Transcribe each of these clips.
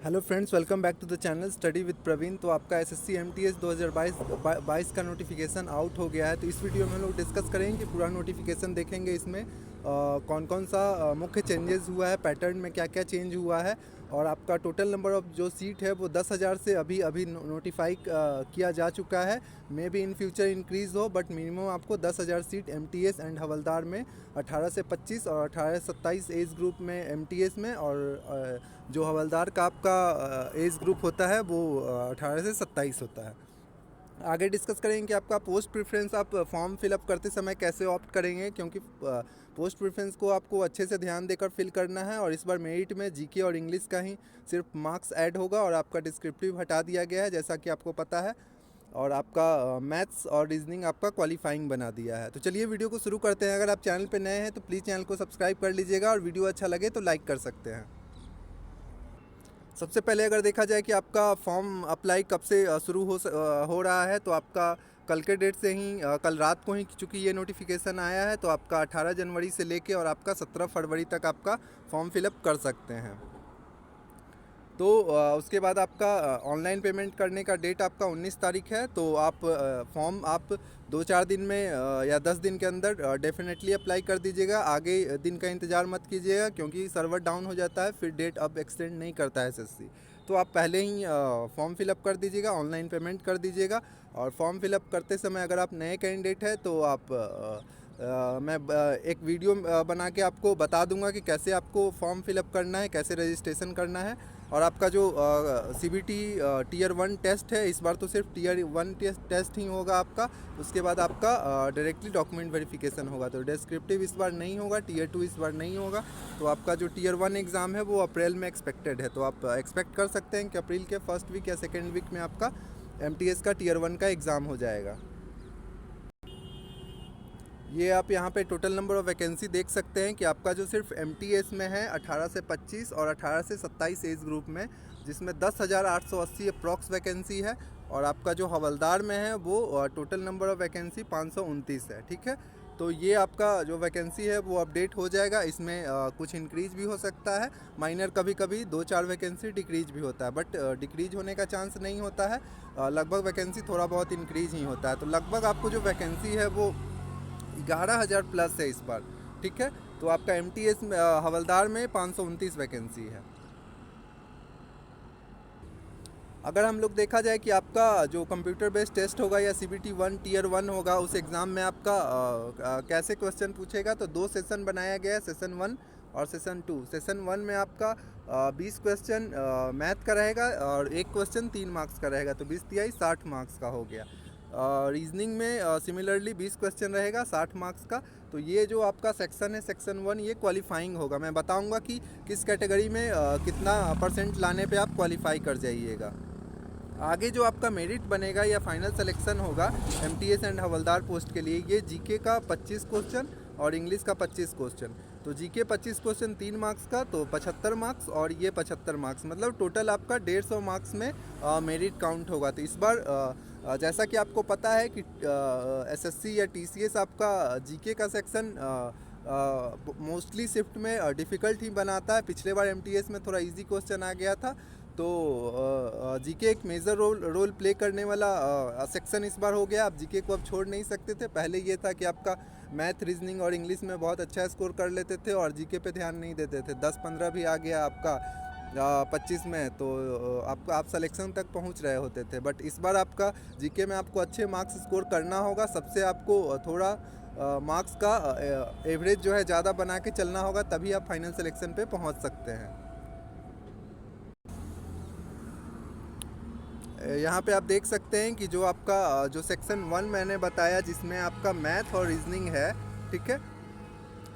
Hello friends, welcome back to the channel study with Praveen. तो आपका SSC MTS 2022 का notification out हो गया है। तो इस वीडियो में हम लोग डिस्कस करेंगे कि पूरा नोटिफिकेशन देखेंगे। इसमें कौन कौन सा मुख्य चेंजेस हुआ है, पैटर्न में क्या क्या चेंज हुआ है, और आपका टोटल नंबर ऑफ जो सीट है वो 10,000 से अभी अभी नोटिफाई किया जा चुका है। May be in future increase हो, बट मिनिमम आपको 10,000 सीट एमटीएस एंड हवलदार में 18 से 25 और 18 से 27 एज ग्रुप में एमटीएस में, और जो हवलदार का आपका एज ग्रुप होता है वो 18 से 27 होता है। आगे डिस्कस करेंगे कि आपका पोस्ट प्रेफरेंस आप फॉर्म फिलअप करते समय कैसे ऑप्ट करेंगे, क्योंकि पोस्ट प्रेफरेंस को आपको अच्छे से ध्यान देकर फिल करना है। और इस बार मेरिट में जीके और इंग्लिश का ही सिर्फ मार्क्स ऐड होगा और आपका डिस्क्रिप्टिव हटा दिया गया है, जैसा कि आपको पता है। और आपका मैथ्स और रीजनिंग आपका क्वालिफाइंग बना दिया है। तो चलिए वीडियो को शुरू करते हैं। अगर आप चैनल पर नए हैं तो प्लीज़ चैनल को सब्सक्राइब कर लीजिएगा, और वीडियो अच्छा लगे तो लाइक कर सकते हैं। सबसे पहले अगर देखा जाए कि आपका फॉर्म अप्लाई कब से शुरू हो रहा है, तो आपका कल के डेट से ही, कल रात को ही चूँकि ये नोटिफिकेशन आया है, तो आपका 18 जनवरी से लेके और आपका 17 फरवरी तक आपका फॉर्म फिलअप कर सकते हैं। तो उसके बाद आपका ऑनलाइन पेमेंट करने का डेट आपका 19 तारीख है। तो आप फॉर्म आप 2-4 दिन में या 10 दिन के अंदर डेफिनेटली अप्लाई कर दीजिएगा। आगे दिन का इंतज़ार मत कीजिएगा, क्योंकि सर्वर डाउन हो जाता है, फिर डेट अब एक्सटेंड नहीं करता है एसएससी। तो आप पहले ही फॉर्म फिलअप कर दीजिएगा, ऑनलाइन पेमेंट कर दीजिएगा। और फॉर्म फिलअप करते समय अगर आप नए कैंडिडेट हैं तो आप मैं एक वीडियो बना के आपको बता दूंगा कि कैसे आपको फॉर्म फिलअप करना है, कैसे रजिस्ट्रेशन करना है। और आपका जो सीबीटी टीयर 1 टेस्ट है, इस बार तो सिर्फ टीयर 1 टेस्ट ही होगा आपका। उसके बाद आपका डायरेक्टली डॉक्यूमेंट वेरिफिकेशन होगा। तो डिस्क्रिप्टिव इस बार नहीं होगा, टीयर 2 इस बार नहीं होगा। तो आपका जो टीयर 1 एग्ज़ाम है वो अप्रैल में एक्सपेक्टेड है। तो आप एक्सपेक्ट कर सकते हैं कि अप्रैल के फर्स्ट वीक या सेकेंड वीक में आपका एमटीएस का टीयर 1 का एग्ज़ाम हो जाएगा। ये आप यहाँ पे टोटल नंबर ऑफ वैकेंसी देख सकते हैं कि आपका जो सिर्फ एमटीएस में है 18 से 25 और 18 से 27 एज ग्रुप में, जिसमें 10,880 अप्रॉक्स वैकेंसी है। और आपका जो हवलदार में है वो टोटल नंबर ऑफ वैकेंसी 529 है। ठीक है, तो ये आपका जो वैकेंसी है वो अपडेट हो जाएगा। इसमें कुछ इंक्रीज भी हो सकता है, माइनर, कभी कभी 2-4 वैकेंसी डिक्रीज भी होता है, बट डिक्रीज होने का चांस नहीं होता है। लगभग वैकेंसी थोड़ा बहुत इंक्रीज ही होता है। तो लगभग आपको जो वैकेंसी है वो 11,000 प्लस है इस बार। ठीक है, तो आपका एमटीएस हवलदार में 529 वैकेंसी है। अगर हम लोग देखा जाए कि आपका जो कंप्यूटर बेस्ड टेस्ट होगा या सीबीटी 1 टीयर 1 होगा, उस एग्ज़ाम में आपका कैसे क्वेश्चन पूछेगा, तो 2 सेशन बनाया गया है, सेशन 1 और सेशन 2। सेशन 1 में आपका 20 क्वेश्चन मैथ का रहेगा और एक क्वेश्चन 3 मार्क्स का रहेगा, तो 20 तिहाई 60 मार्क्स का हो गया। रीजनिंग में सिमिलरली 20 क्वेश्चन रहेगा 60 मार्क्स का। तो ये जो आपका सेक्शन है, सेक्शन 1, ये क्वालिफाइंग होगा। मैं बताऊंगा कि किस कैटेगरी में कितना परसेंट लाने पे आप क्वालिफाई कर जाइएगा। आगे जो आपका मेरिट बनेगा या फाइनल सिलेक्शन होगा एमटीएस एंड हवलदार पोस्ट के लिए, ये जीके का 25 क्वेश्चन और इंग्लिश का 25 क्वेश्चन। तो जीके 25 क्वेश्चन 3 मार्क्स का, तो 75 मार्क्स, और ये 75 मार्क्स, मतलब टोटल आपका 150 मार्क्स में मेरिट काउंट होगा। तो इस बार जैसा कि आपको पता है कि एसएससी या टीसीएस आपका जीके का सेक्शन मोस्टली शिफ्ट में डिफ़िकल्ट ही बनाता है। पिछले बार एमटीएस में थोड़ा इजी क्वेश्चन आ गया था। तो जीके एक मेजर रोल प्ले करने वाला सेक्शन इस बार हो गया। आप जीके को अब छोड़ नहीं सकते थे। पहले ये था कि आपका मैथ, रीजनिंग और इंग्लिश में बहुत अच्छा स्कोर कर लेते थे और जीके पे ध्यान नहीं देते थे। 10-15 भी आ गया आपका 25 में, तो आप सिलेक्शन तक पहुंच रहे होते थे। बट इस बार आपका जीके में आपको अच्छे मार्क्स स्कोर करना होगा। सबसे आपको थोड़ा मार्क्स का एवरेज जो है ज़्यादा बना के चलना होगा, तभी आप फाइनल सिलेक्शन पे पहुंच सकते हैं। यहाँ पे आप देख सकते हैं कि जो आपका जो सेक्शन 1 मैंने बताया, जिसमें आपका मैथ और रीजनिंग है, ठीक है,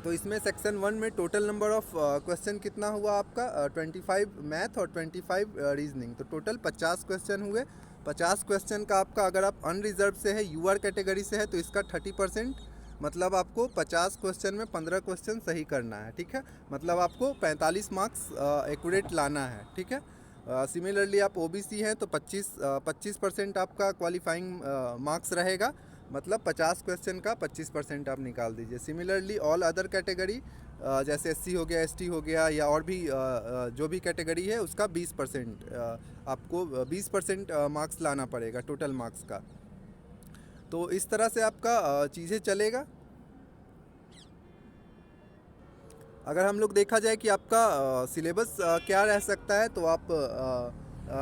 तो इसमें सेक्शन 1 में टोटल नंबर ऑफ क्वेश्चन कितना हुआ आपका 25 मैथ और 25 रीजनिंग, तो टोटल 50 क्वेश्चन हुए। 50 क्वेश्चन का आपका, अगर आप अनरिजर्व से है, यूआर कैटेगरी से है, तो इसका 30%, मतलब आपको 50 क्वेश्चन में 15 क्वेश्चन सही करना है। ठीक है, मतलब आपको 45 मार्क्स एक्यूरेट लाना है। ठीक है, सिमिलरली आप ओबीसी हैं तो 25% आपका क्वालिफाइंग मार्क्स रहेगा, मतलब 50 क्वेश्चन का 25% आप निकाल दीजिए। सिमिलरली ऑल अदर कैटेगरी जैसे एससी हो गया, एसटी हो गया, या और भी जो भी कैटेगरी है उसका 20% आपको 20% मार्क्स लाना पड़ेगा टोटल मार्क्स का। तो इस तरह से आपका चीज़ें चलेगा। अगर हम लोग देखा जाए कि आपका सिलेबस क्या रह सकता है, तो आप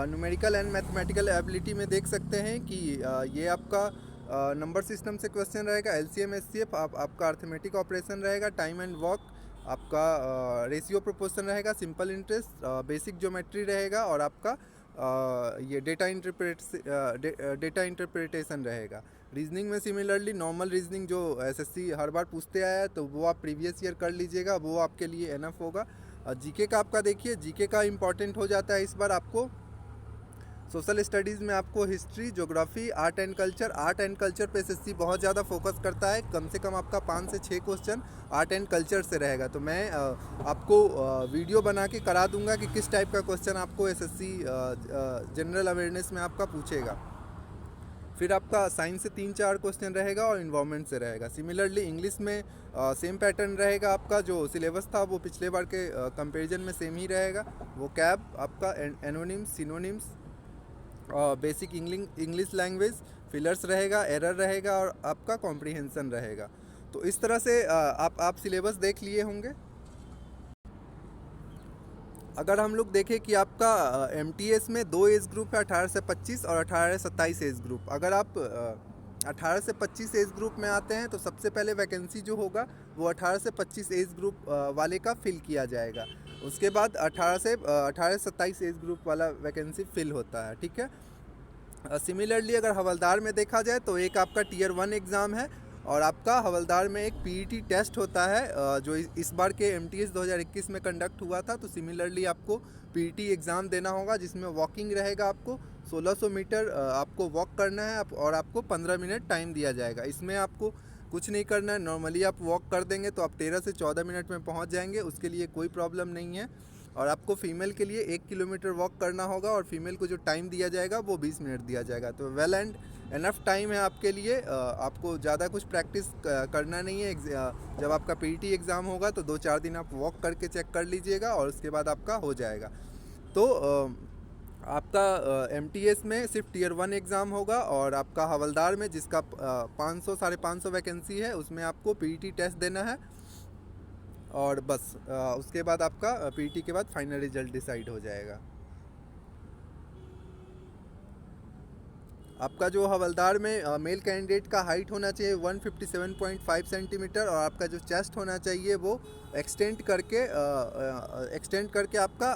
न्यूमेरिकल एंड मैथमेटिकल एबिलिटी में देख सकते हैं कि ये आपका नंबर सिस्टम से क्वेश्चन रहेगा, एलसीएम एचसीएफ, आपका अर्थमेटिक ऑपरेशन रहेगा, टाइम एंड वर्क, आपका रेशियो प्रोपोर्शन रहेगा, सिंपल इंटरेस्ट, बेसिक ज्योमेट्री रहेगा, और आपका ये डेटा इंटरप्रिटेशन रहेगा। रीजनिंग में सिमिलरली नॉर्मल रीजनिंग जो एसएससी हर बार पूछते आया है, तो वो आप प्रीवियस ईयर कर लीजिएगा, वो आपके लिए एनफ होगा। जीके का आपका देखिए, जीके का इम्पॉर्टेंट हो जाता है इस बार आपको। सोशल स्टडीज़ में आपको history, geography, art and culture पे एसएससी बहुत ज़्यादा फोकस करता है। कम से कम आपका 5 से 6 क्वेश्चन आर्ट एंड कल्चर से रहेगा। तो मैं आपको वीडियो बना के करा दूंगा कि किस टाइप का क्वेश्चन आपको एसएससी जनरल अवेयरनेस में आपका पूछेगा। फिर आपका साइंस से 3-4 क्वेश्चन रहेगा और इन्वायरमेंट से रहेगा। सिमिलरली इंग्लिश में सेम पैटर्न रहेगा, आपका जो सिलेबस था वो पिछले बार के कंपैरिजन में सेम ही रहेगा। वो कैब, आपका anonymous, synonyms, basic English language, fillers रहेगा, एरर रहेगा, और आपका कॉम्प्रिहेंशन रहेगा। तो इस तरह से आप सिलेबस देख लिए होंगे। अगर हम लोग देखें कि आपका एमटीएस में 2 एज ग्रुप है, 18 से 25 और 18 से 27 एज ग्रुप। अगर आप 18 से 25 एज ग्रुप में आते हैं, तो सबसे पहले वैकेंसी जो होगा वो 18 से 25 एज ग्रुप वाले का फिल किया जाएगा। उसके बाद 18 से 27 एज ग्रुप वाला वैकेंसी फिल होता है, ठीक है। सिमिलरली अगर हवलदार में देखा जाए, तो एक आपका टीयर 1 एग्ज़ाम है, और आपका हवलदार में एक पीईटी टेस्ट होता है जो इस बार के एमटीएस 2021 में कंडक्ट हुआ था। तो सिमिलरली आपको पीईटी एग्ज़ाम देना होगा, जिसमें वॉकिंग रहेगा। आपको 1600 मीटर आपको वॉक करना है, और आपको 15 मिनट टाइम दिया जाएगा। इसमें आपको कुछ नहीं करना है, नॉर्मली आप वॉक कर देंगे तो आप 13 से 14 मिनट में पहुंच जाएंगे, उसके लिए कोई प्रॉब्लम नहीं है। और आपको फीमेल के लिए 1 किलोमीटर वॉक करना होगा, और फीमेल को जो टाइम दिया जाएगा वो 20 मिनट दिया जाएगा। तो वेल एंड एनफ टाइम है आपके लिए। आपको ज़्यादा कुछ प्रैक्टिस करना नहीं है। जब आपका पीईटी एग्ज़ाम होगा तो 2-4 दिन आप वॉक करके चेक कर लीजिएगा, और उसके बाद आपका हो जाएगा। तो आपका एमटीएस में सिर्फ टीयर 1 एग्ज़ाम होगा, और आपका हवलदार में जिसका 500 550 वैकेंसी है, उसमें आपको पीईटी टेस्ट देना है, और बस उसके बाद आपका पीईटी के बाद फाइनल रिजल्ट डिसाइड हो जाएगा। आपका जो हवलदार में मेल कैंडिडेट का हाइट होना चाहिए 157.5 सेंटीमीटर, और आपका जो चेस्ट होना चाहिए वो एक्सटेंड करके आपका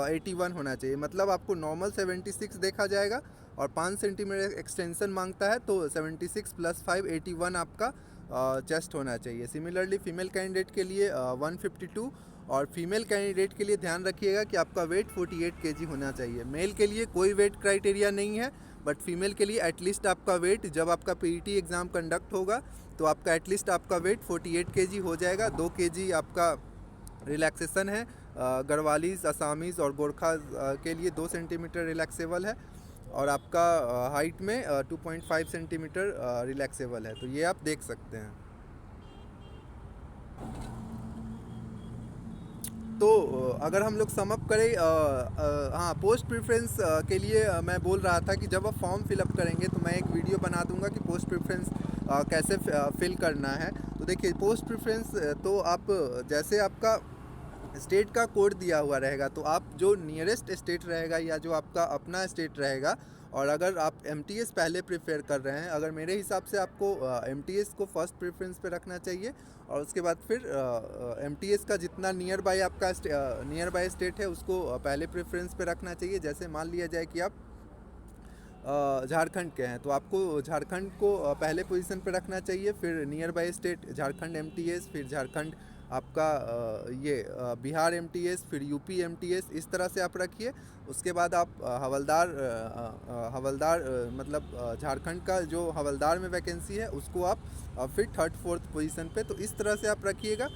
81 होना चाहिए। मतलब आपको नॉर्मल 76 देखा जाएगा, और 5 सेंटीमीटर एक्सटेंशन मांगता है, तो 76 + 5 81 आपका चेस्ट होना चाहिए। सिमिलरली फीमेल कैंडिडेट के लिए 152, और फीमेल कैंडिडेट के लिए ध्यान रखिएगा कि आपका वेट 48 केजी होना चाहिए। मेल के लिए कोई वेट क्राइटेरिया नहीं है, बट फीमेल के लिए एटलीस्ट आपका वेट, जब आपका पीईटी एग्ज़ाम कंडक्ट होगा तो आपका एटलीस्ट आपका वेट 48 केजी हो जाएगा। 2 केजी आपका रिलैक्सेशन है। गढ़वालीज, असामीज़ और गोरखा के लिए 2 सेंटीमीटर रिलैक्सेबल है, और आपका हाइट में 2.5 सेंटीमीटर रिलैक्सेबल है। तो ये आप देख सकते हैं। तो अगर हम लोग समअप करें, हाँ, पोस्ट प्रेफरेंस के लिए मैं बोल रहा था कि जब आप फॉर्म फिलअप करेंगे तो मैं एक वीडियो बना दूंगा कि पोस्ट प्रेफरेंस कैसे फिल करना है। तो देखिए, पोस्ट प्रेफरेंस तो आप जैसे आपका स्टेट का कोड दिया हुआ रहेगा, तो आप जो नियरेस्ट स्टेट रहेगा या जो आपका अपना स्टेट रहेगा, और अगर आप एमटीएस पहले प्रेफर कर रहे हैं, अगर मेरे हिसाब से आपको एमटीएस को फर्स्ट प्रेफरेंस पे रखना चाहिए, और उसके बाद फिर एमटीएस का जितना नियर बाय आपका नियर बाय स्टेट है उसको पहले प्रेफरेंस पे रखना चाहिए। जैसे मान लिया जाए कि आप झारखंड के हैं, तो आपको झारखंड को पहले पोजीशन पे रखना चाहिए, फिर near by state Jharkhand MTS, फिर झारखंड आपका बिहार एमटीएस, फिर यूपी एमटीएस, इस तरह से आप रखिए। उसके बाद आप हवलदार मतलब झारखंड का जो हवलदार में वैकेंसी है उसको आप फिर 3rd 4th पोजीशन पे, तो इस तरह से आप रखिएगा।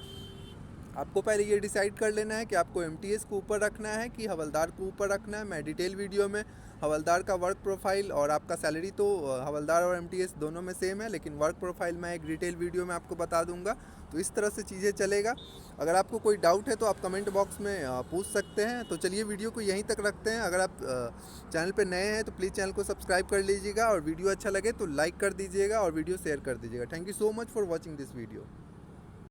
आपको पहले ये डिसाइड कर लेना है कि आपको एमटीएस को ऊपर रखना है कि हवलदार को ऊपर रखना है। मैं डिटेल वीडियो में हवलदार का वर्क प्रोफाइल और आपका सैलरी तो हवलदार और एमटीएस दोनों में सेम है, लेकिन वर्क प्रोफाइल मैं एक डिटेल वीडियो में आपको बता दूंगा। तो इस तरह से चीज़ें चलेगा। अगर आपको कोई डाउट है तो आप कमेंट बॉक्स में पूछ सकते हैं। तो चलिए वीडियो को यहीं तक रखते हैं। अगर आप चैनल पर नए हैं तो प्लीज़ चैनल को सब्सक्राइब कर लीजिएगा, और वीडियो अच्छा लगे तो लाइक कर दीजिएगा और वीडियो शेयर कर दीजिएगा। Thank you so much for watching this video.